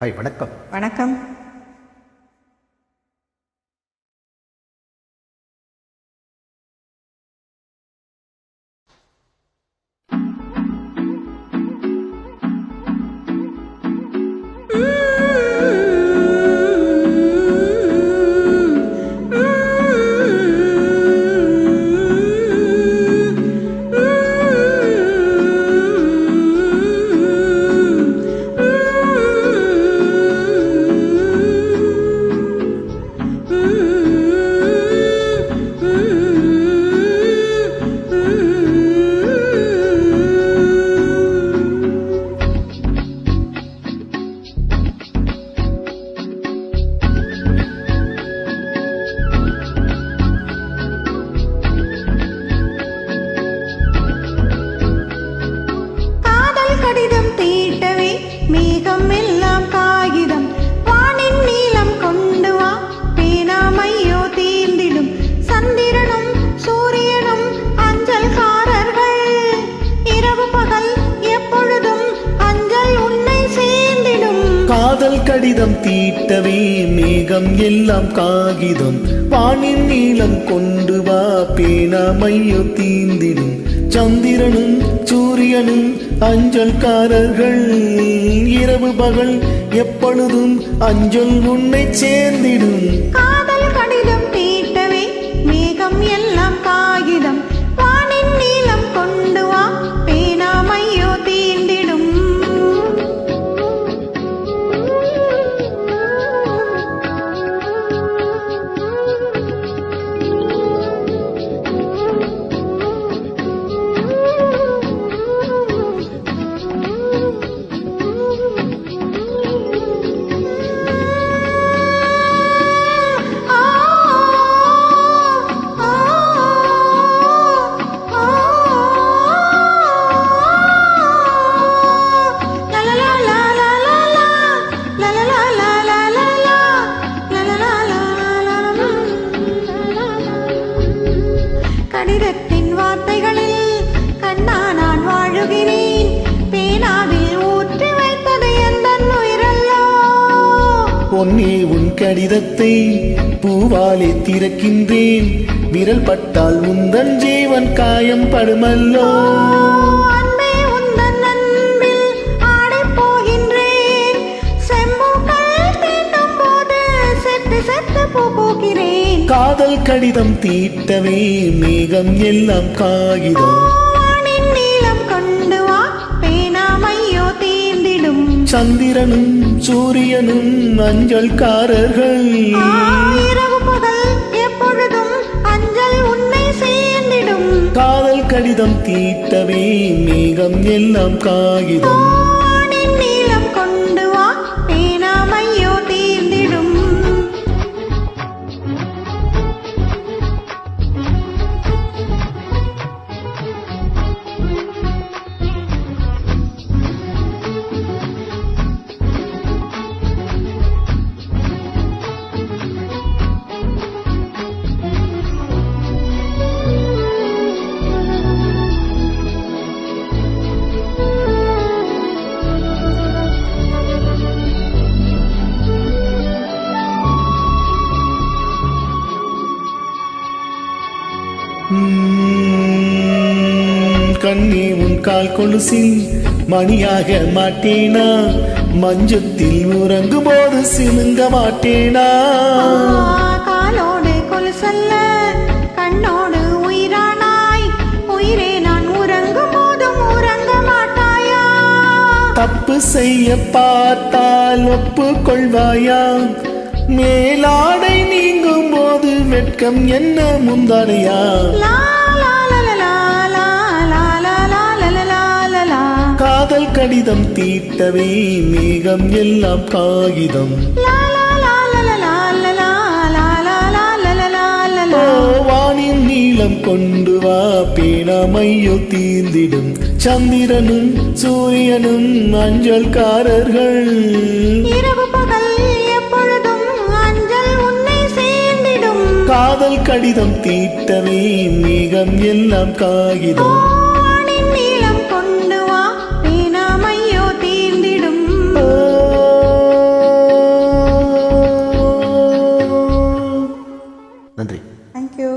Hi, வணக்கம். வணக்கம். காதல் கடிதம் தீட்டவே மேகம் எல்லாம் காகிதம், வானின் நீளம் கொண்டு வா பேனா மையோ தீந்திடும், சந்திரனும் சூரியனும் அஞ்சல்காரர்கள், இரவு பகல் எப்பொழுதும் அஞ்சல் உன்னை சேர்ந்திடும். காதல் கடிதம் தீட்டவே மேகம் எல்லாம் காகிதம், வானின் நீளம் கொண்டு வா பேனா மையோ தீந்திடும். கடிதத்தின் வார்த்தைகளில் கண்ணா நான் வாழுகிறேன், பேனாவில் ஊற்றி வைத்தது எந்த உயிரல்லோ. பொன்னே உன் கடிதத்தை பூவாலே திறக்கின்றேன், விரல் பட்டால் உந்தன் ஜீவன் காயம் படுமல்லோ. அன்பே உந்தன் அன்பில் ஆடிப் போகின்றேன், செம்பூக்கள் தீண்டும் போது செத்து செத்து பூ பூக்கிறேன். காதல் கடிதம் தீட்டவே மேகம் எல்லாம் காகிதம், வானின் நீளம் கொண்டு வா பேனா மையோ தீர்ந்திடும், சந்திரனும் சூரியனும் அஞ்சல்காரர்கள், இரவு பகல் எப்பொழுதும் அஞ்சல் உன்னை சேர்ந்திடும். காதல் கடிதம் தீட்டவே மேகம் எல்லாம் காகிதம். வானின் நீளம் கொண்டு வா பேனா மையோ தீர்ந்திடும். கண்ணே உன் கால் கொலுசில் மணியாக மாட்டேனா, மஞ்சத்தில் உறங்கும் போது சினுங்க மாட்டேனா. காலோடு கொலுசல்ல கண்ணோடு உயிரானாய், உயிரே நான் உறங்கும் போதும் உறங்க மாட்டாயா. தப்பு செய்ய பார்த்தால் ஒப்புக்கொள்வாயா, மேலாடை நீங்கும் போது வெட்கம் என்ன முந்தானையா. காதல் கடிதம் தீட்டவே மேகம் எல்லாம் காகிதம், வானின் நீளம் கொண்டு வா பேனா மையோ தீர்ந்திடும், சந்திரனும் சூரியனும் அஞ்சல்காரர்கள், இரவு பகல் எப்பொழுதும் அஞ்சல் உன்னை சேர்ந்திடும். காதல் கடிதம் தீட்டவே மேகம் எல்லாம் காகிதம். வானின் நீளம் கொண்டு வா பேனா மையோ தீர்ந்திடும். ஓ நன்றி. தேங்க்யூ.